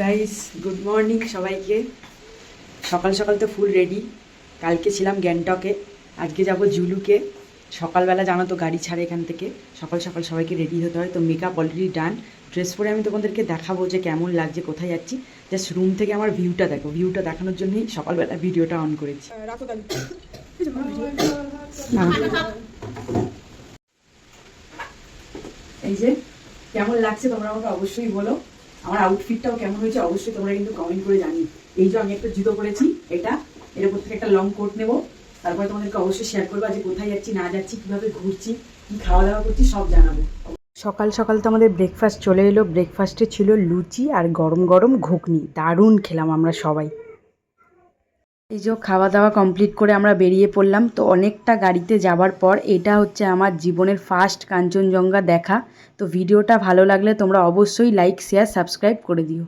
Guys, good morning সবাইকে। সকাল সকাল তো ফুল রেডি। কালকে ছিলাম গ্যাংটকে, আজকে যাব জুলুকে। সকালবেলা জানো তো গাড়ি ছাড়ে এখান থেকে, সকাল সকাল সবাইকে রেডি হতে হয়। তো মেকআপ অলরেডি ডান, ড্রেস পরে আমি তোমাদেরকে দেখাবো যে কেমন লাগছে, কোথায় যাচ্ছি। জাস্ট রুম থেকে আমার ভিউটা দেখো, ভিউটা দেখানোর জন্যই সকালবেলা ভিডিওটা অন করেছি। এই যে কেমন লাগছে তোমরা আমাকে অবশ্যই বলো। আমার আউটফিটটাও কেমন হয়েছে অবশ্যই তোমরা কিন্তু কমেন্ট করে জানিও। এই যে আমি একটা জুতো পরেছি, এর উপর থেকে একটা লং কোট নেবো। তারপরে তোমাদেরকে অবশ্যই শেয়ার করবো যে কোথায় যাচ্ছি না যাচ্ছি, কিভাবে ঘুরছি, কি খাওয়া দাওয়া করছি সব জানাবো। সকাল সকাল তো আমাদের ব্রেকফাস্ট চলে এলো। ব্রেকফাস্টে ছিল লুচি আর গরম গরম ঘুগনি। দারুণ খেলাম আমরা সবাই। এই যে খাওয়া দাওয়া কমপ্লিট করে আমরা বেরিয়ে পড়লাম। তো অনেকটা গাড়িতে যাবার পর এটা হচ্ছে আমার জীবনের ফার্স্ট কাঞ্চনজঙ্ঘা দেখা। তো ভিডিওটা ভালো লাগলে তোমরা অবশ্যই লাইক, শেয়ার, সাবস্ক্রাইব করে দিও।